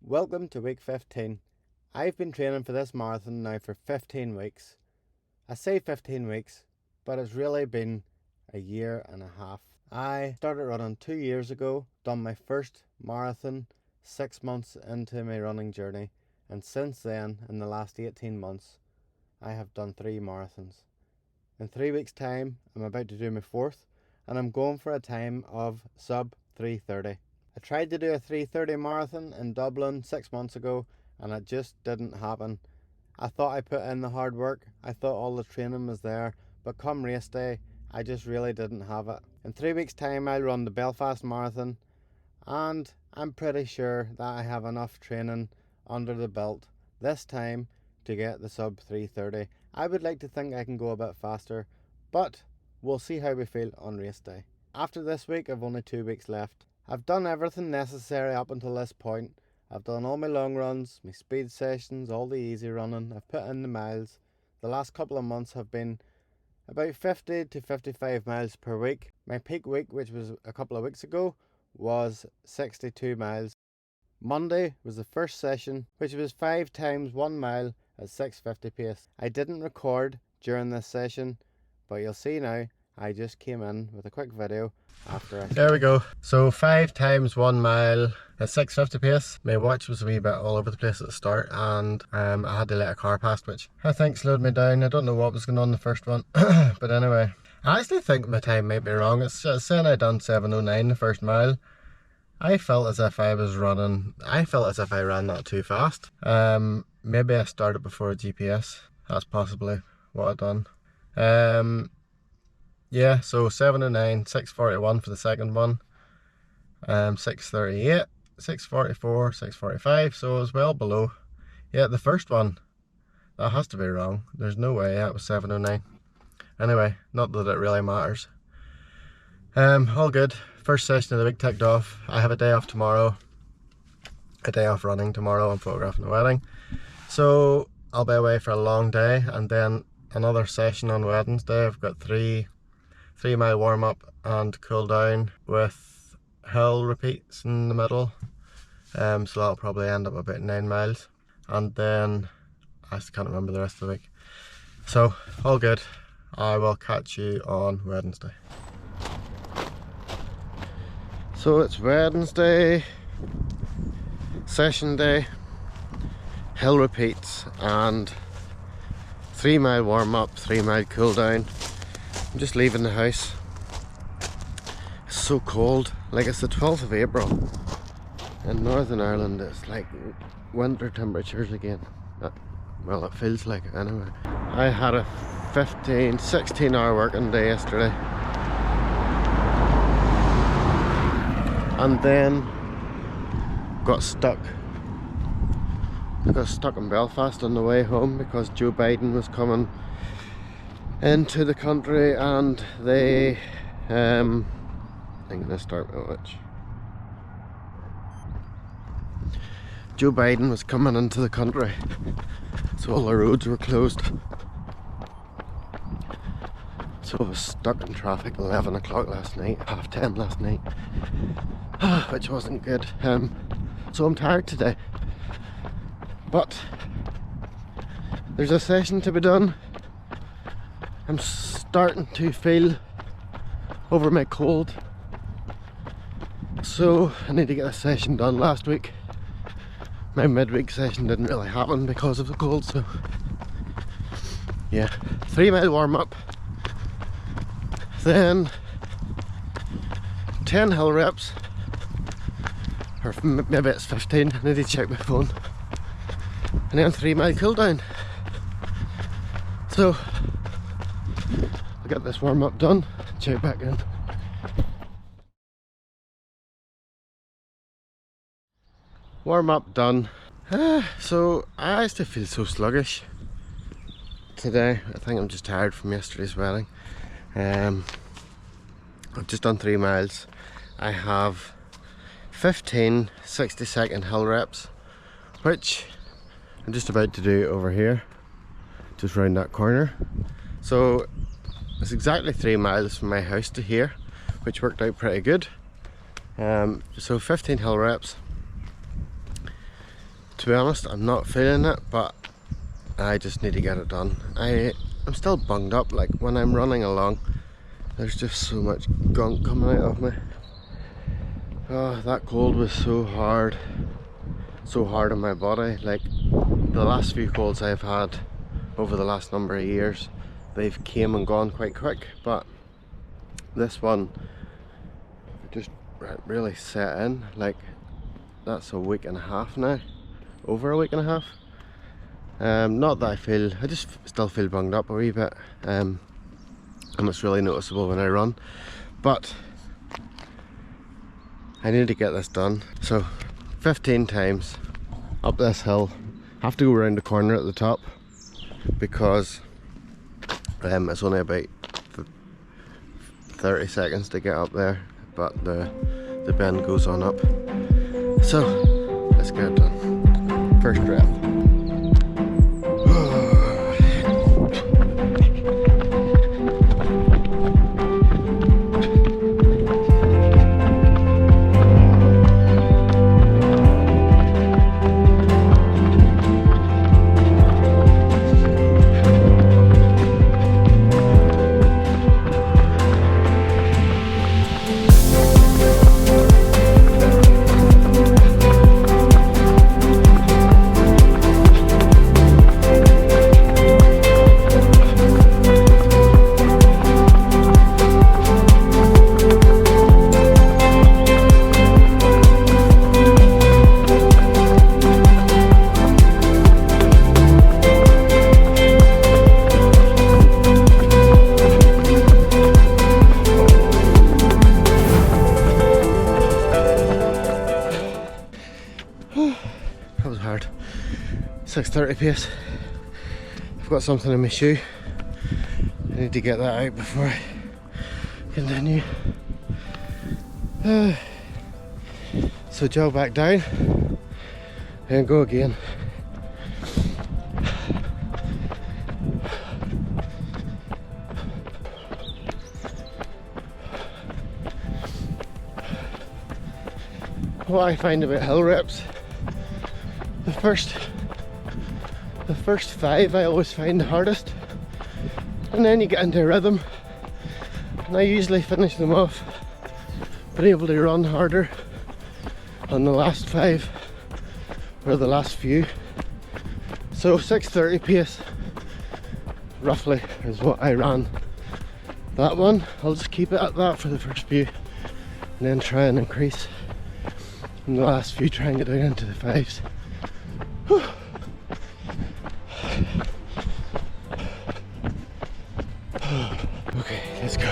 Welcome to week 15. I've been training for this marathon now for 15 weeks. I say 15 weeks, but it's really been a year and a half. I started running 2 years ago, done my first marathon 6 months into my running journey, and since then, in the last 18 months, I have done 3 marathons. In 3 weeks' time, I'm about to do my 4th, and I'm going for a time of sub 3:30. I tried to do a 3:30 marathon in Dublin 6 months ago, and it just didn't happen. I thought I put in the hard work, I thought all the training was there, but come race day, I just really didn't have it. In 3 weeks' time, I'll run the Belfast Marathon, and I'm pretty sure that I have enough training under the belt this time to get the sub 3:30. I would like to think I can go a bit faster, but we'll see how we feel on race day. After this week, I've only 2 weeks left. I've done everything necessary up until this point. I've done all my long runs, my speed sessions, all the easy running. I've put in the miles. The last couple of months have been about 50 to 55 miles per week. My peak week, which was a couple of weeks ago, was 62 miles. Monday was the first session, which was 5 times 1 mile at 6:50 pace. I didn't record during this session, but you'll see now, I just came in with a quick video after I... There we go. So 5 times 1 mile at 6:50 pace. My watch was a wee bit all over the place at the start, and I had to let a car past, which I think slowed me down. I don't know what was going on the first one, but anyway. I actually think my time might be wrong. It's saying I done 7:09 the first mile. I felt as if I ran not too fast. Maybe I started before GPS. That's possibly what I done. Yeah, so 7:09, 6:41 for the second one, 6:38, 6:44, 6:45, so it was well below. Yeah, the first one, that has to be wrong. There's no way that was 7:09. Anyway, not that it really matters. All good. First session of the week ticked off. I have a day off tomorrow, a day off running tomorrow. I'm photographing a wedding, so I'll be away for a long day, and then another session on Wednesday. I've got 3 mile warm up and cool down with hill repeats in the middle, so that'll probably end up about 9 miles, and then I just can't remember the rest of the week. So all good. I will catch you on Wednesday. So it's Wednesday, session day, hill repeats and 3 mile warm up, 3 mile cool down. I'm just leaving the house. It's so cold, like it's the 12th of April. In Northern Ireland it's like winter temperatures again. Well, it feels like it anyway. I had a 16 hour working day yesterday. And then got stuck. I got stuck in Belfast on the way home because Joe Biden was coming into the country, and they I'm gonna start my watch. Joe Biden was coming into the country, so all the roads were closed. So I was stuck in traffic 11 o'clock last night, 10:30 last night, which wasn't good. So I'm tired today, but there's a session to be done. I'm starting to feel over my cold, so I need to get a session done. Last week my midweek session didn't really happen because of the cold, so yeah, 3 mile warm up, then 10 hill reps, or maybe it's 15, I need to check my phone, and then 3 mile cool down. So I'll get this warm up done, check back in. Warm up done. So I still feel so sluggish today. I think I'm just tired from yesterday's wedding. I've just done 3 miles. I have 15 60-second hill reps, which I'm just about to do over here, just round that corner. So it's exactly 3 miles from my house to here, which worked out pretty good. So 15 hill reps, To be honest, I'm not feeling it, but I just need to get it done. I'm still bunged up, like when I'm running along, there's just so much gunk coming out of me. Oh, that cold was so hard on my body. Like the last few colds I've had over the last number of years, they've came and gone quite quick, but this one just really set in. Like that's a week and a half now, over a week and a half. Not that I just still feel bunged up a wee bit, and it's really noticeable when I run, but I need to get this done. So 15 times up this hill. Have to go around the corner at the top because it's only about 30 seconds to get up there, but the bend goes on up. So let's get it done. First rep. That was hard. 6:30 pace. I've got something in my shoe. I need to get that out before I continue. So jog back down and go again. What I find about hill reps, the first 5 I always find the hardest, and then you get into a rhythm, and I usually finish them off being able to run harder on the last 5 or the last few. So 6:30 pace roughly is what I ran that one. I'll just keep it at that for the first few and then try and increase in the last few, try and get down into the 5s. Whew. Okay, let's go.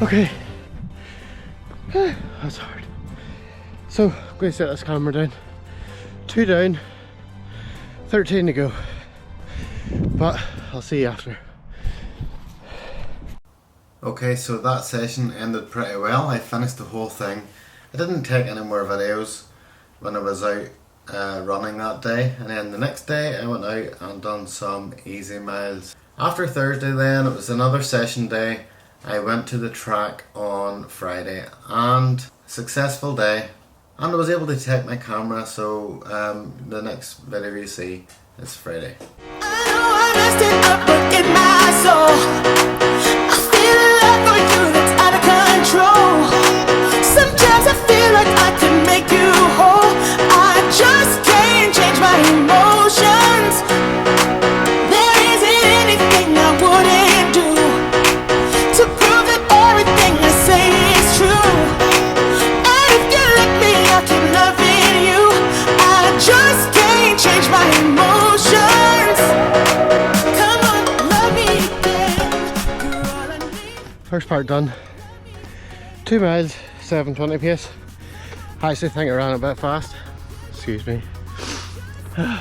Okay, that's hard. So I'm going to set this camera down. 2 down, 13 to go. But I'll see you after. Okay, so that session ended pretty well. I finished the whole thing. I didn't take any more videos when I was out running that day, and then the next day I went out and done some easy miles. After Thursday then, it was another session day. I went to the track on Friday, and successful day, and I was able to take my camera, so the next video you see is Friday. I know I messed it up, but in my soul I feel a love for you that's out of control. Sometimes I feel like I can make you whole. I just can't change my emotions. first part done. 2 miles, 7:20 pace. I actually think I ran a bit fast. Excuse me. I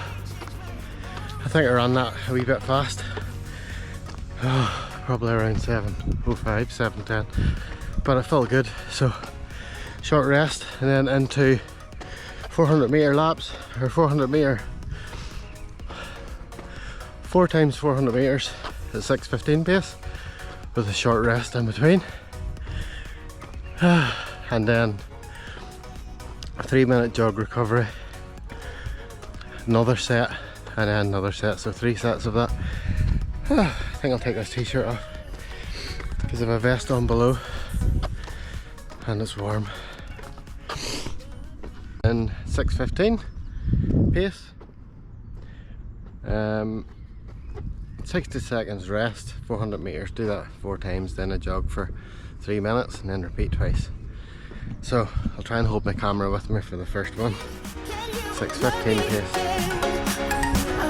think I ran that a wee bit fast. Probably around 7:05, 7:10. But it felt good, so short rest and then into 400 meter laps, or 400 meter, 4 times 400 meters at 6:15 pace with a short rest in between. And then a 3-minute jog recovery, another set, and then another set, so 3 sets of that. I think I'll take this t-shirt off because I have a vest on below and it's warm. And 6:15 pace, 60 seconds rest, 400 meters, do that 4 times, then a jog for 3 minutes and then repeat twice. So I'll try and hold my camera with me for the first one. 6:15 pace.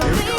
Here we go.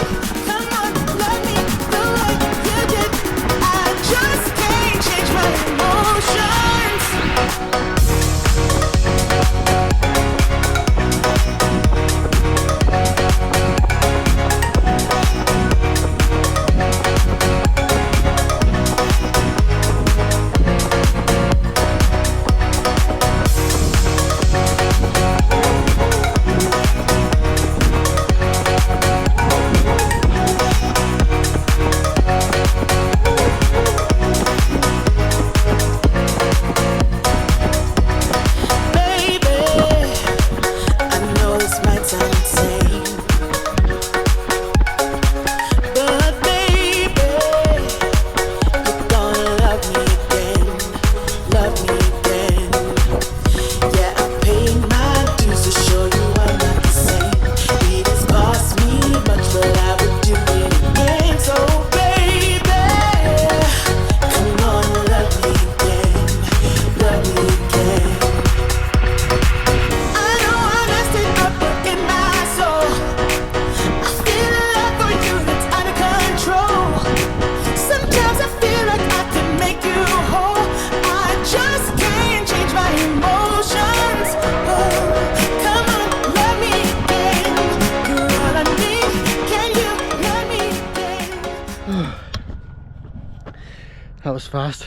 That was fast,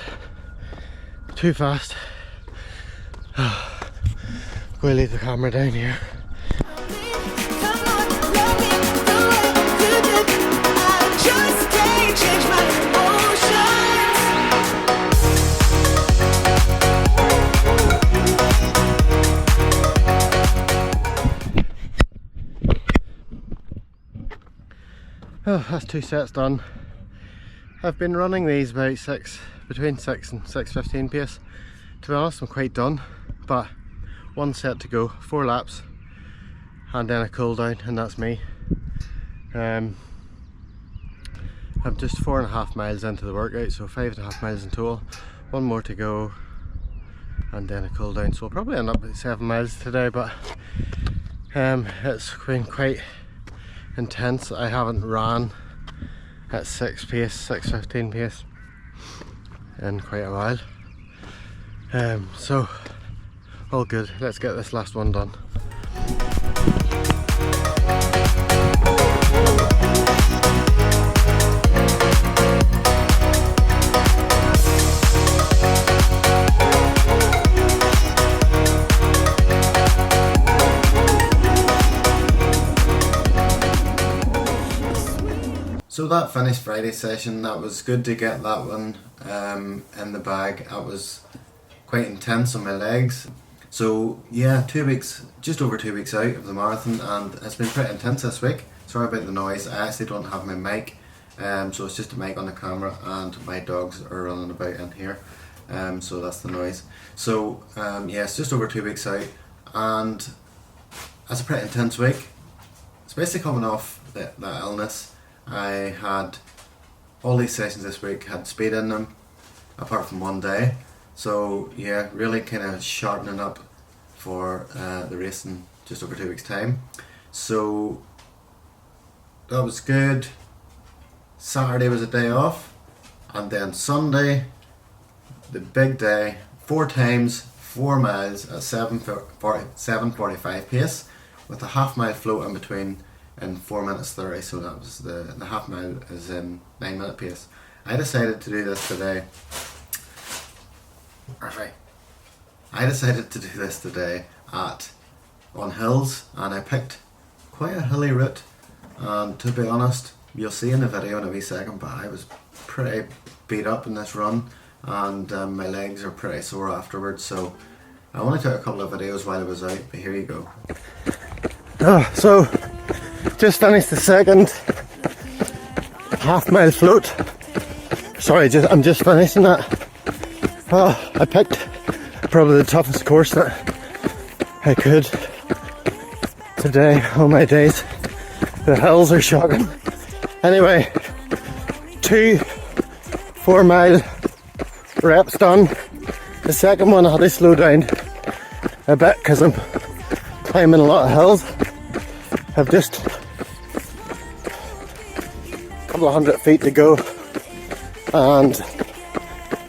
too fast. I'm going to leave the camera down here. Oh, that's 2 sets done. I've been running these about between 6 and 6:15 pace. To be honest, I'm quite done, but 1 set to go, 4 laps, and then a cool down, and that's me. I'm just 4.5 miles into the workout, so 5.5 miles in total. 1 more to go, and then a cool down. So we'll probably end up at 7 miles today, but it's been quite intense. I haven't ran at 6:15 pace in quite a while. So all good. Let's get this last one done. So that finished Friday's session. That was good to get that one in the bag. That was quite intense on my legs. So yeah, 2 weeks, just over 2 weeks out of the marathon, and it's been pretty intense this week. Sorry about the noise. I actually don't have my mic, so it's just a mic on the camera, and my dogs are running about in here, so that's the noise. So yeah, it's just over 2 weeks out, and that's a pretty intense week. Especially coming off that illness. I had all these sessions this week had speed in them, apart from one day. So yeah, really kind of sharpening up for the race in just over 2 weeks' time. So that was good. Saturday was a day off, and then Sunday the big day, 4 times 4 miles at 7:45 pace, with a half mile float in between in 4 minutes 30. So that was the half mile is in 9-minute pace. I decided to do this today. I decided to do this today on hills, and I picked quite a hilly route. And to be honest, you'll see in the video in a wee second, but I was pretty beat up in this run, and my legs are pretty sore afterwards. So I only took a couple of videos while I was out, but here you go. So just finished the second half mile float. Sorry, I'm just finishing that. I picked probably the toughest course that I could today. Oh my days, the hills are shocking. Anyway, 2 4-mile reps done. The second one I had to slow down a bit because I'm climbing a lot of hills. I've just a couple of 100 feet to go, and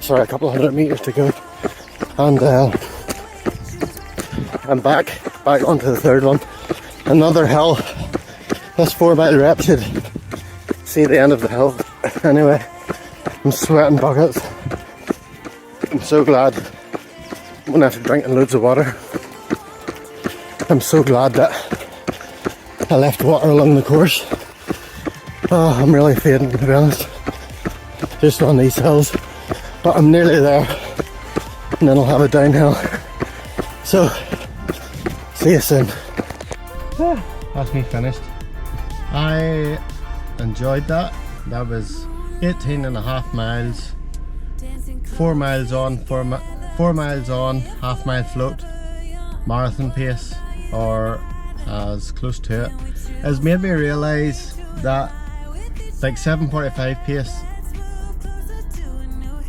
sorry, a couple of 100 meters to go, and I'm back onto the third one. Another hill. This 4-mile rep should see the end of the hill. Anyway, I'm sweating buckets. I'm so glad I'm gonna have to drink loads of water. I'm so glad that I left water along the course. Oh, I'm really fading, to be honest, just on these hills, but I'm nearly there, and then I'll have a downhill. So, see you soon. That's me finished. I enjoyed that. That was 18.5 miles, 4 miles on, 4 miles on, half mile float, marathon pace, or as close to it. It's made me realise that like 7:45 pace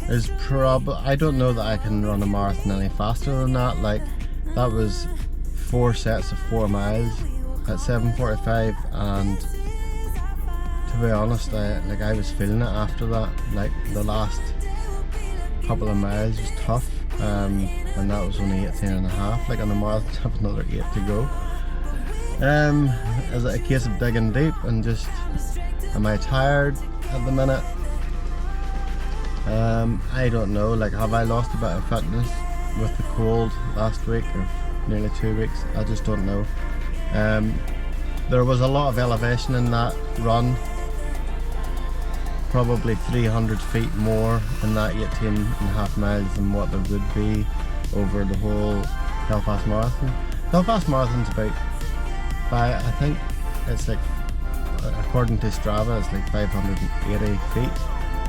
is probably, I don't know that I can run a marathon any faster than that. Like, that was 4 sets of 4 miles at 7:45, and to be honest, I was feeling it after that. Like, the last couple of miles was tough, and that was only 18.5. Like, on the marathon I have another 8 to go. Is it a case of digging deep and just, am I tired at the minute? I don't know. Like, have I lost a bit of fitness with the cold last week, or nearly 2 weeks? I just don't know. There was a lot of elevation in that run, probably 300 feet more in that 18.5 miles than what there would be over the whole Belfast Marathon. Belfast Marathon's about, I think it's like, according to Strava, it's like 580 feet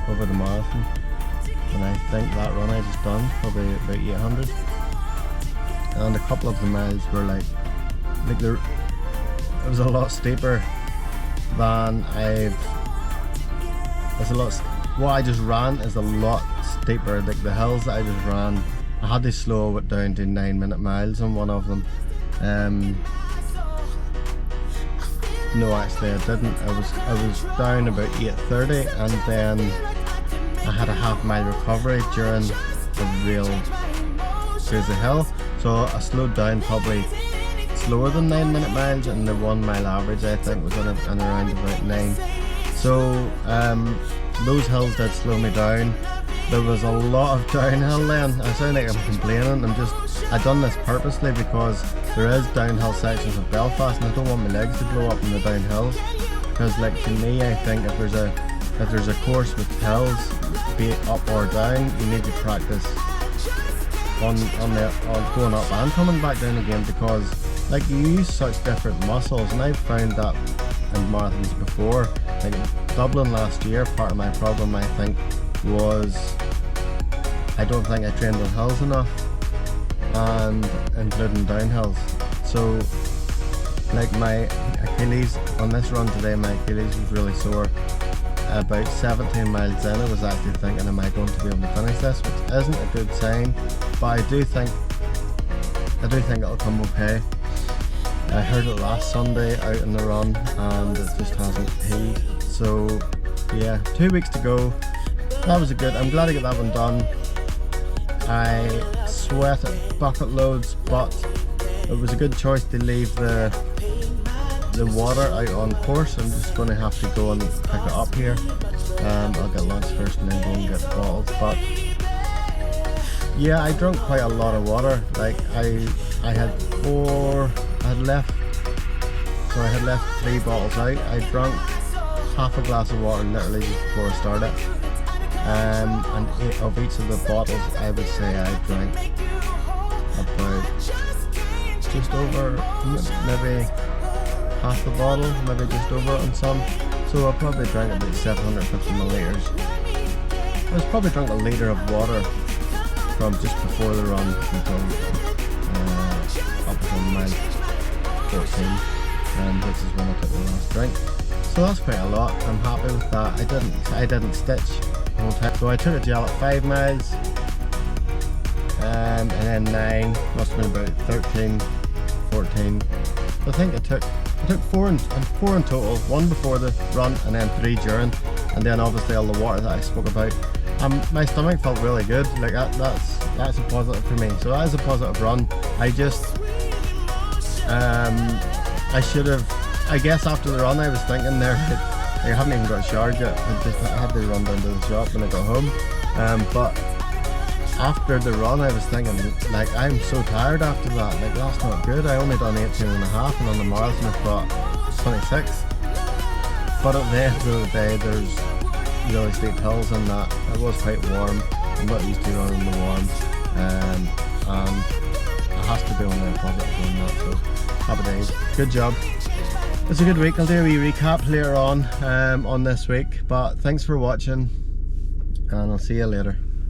over the marathon, and I think that run I just done probably about 800, and a couple of the miles were like it was a lot steeper than what I just ran is a lot steeper. Like, the hills that I just ran, I had to slow it down to 9-minute miles on one of them. No, actually I didn't. I was down about 8:30, and then I had a half-mile recovery during the real crazy hill, so I slowed down probably slower than 9-minute miles, and the 1 mile average I think was in around about 9. So those hills did slow me down. There was a lot of downhill then. I sound like I'm complaining. I done this purposely because there is downhill sections of Belfast, and I don't want my legs to blow up in the downhills. Because, like, to me, I think if there's a course with hills, be it up or down, you need to practice on going up and coming back down again, because, like, you use such different muscles, and I've found that in marathons before. Like Dublin last year, part of my problem, I think, was I don't think I trained on hills enough, and including downhills. So, like, my Achilles on this run today, my Achilles was really sore. About 17 miles in, I was actually thinking, am I going to be able to finish this, which isn't a good sign, but I do think it'll come okay. I heard it last Sunday out in the run, and it just hasn't healed. So yeah, 2 weeks to go. That was I'm glad I got that one done. I sweated bucket loads, but it was a good choice to leave the water out on course. I'm just going to have to go and pick it up here. I'll get lunch first and then go and get bottles. But yeah, I drank quite a lot of water. Like I had left 3 bottles out. I drank half a glass of water literally just before I started. And of each of the bottles, I would say I drank about just over maybe half the bottle, maybe just over on some. So I probably drank about 750 milliliters. I was probably drank a litre of water from just before the run until up until mile 14, which is when I took the last drink. So that's quite a lot. I'm happy with that. I didn't stitch the whole time. So I took a gel at 5 miles, and then 9. Must have been about 13, 14. I think I took 4 in total. 1 before the run, and then 3 during, and then obviously all the water that I spoke about. My stomach felt really good. Like that's a positive for me. So that is a positive run. I should have. I guess after the run, I was thinking there, I haven't even got showered yet. I had to run down to the shop when I got home. But after the run, I was thinking, like, I'm so tired after that. Like, that's not good. I only done 18.5, and on the marathon I've got 26. But at the end of the day, there's really steep hills and that. It was quite warm. I'm not used to running in the warm, and it has to be only a positive on that. So happy days. Good job. It's a good week. I'll do a wee recap later on this week, but thanks for watching, and I'll see you later.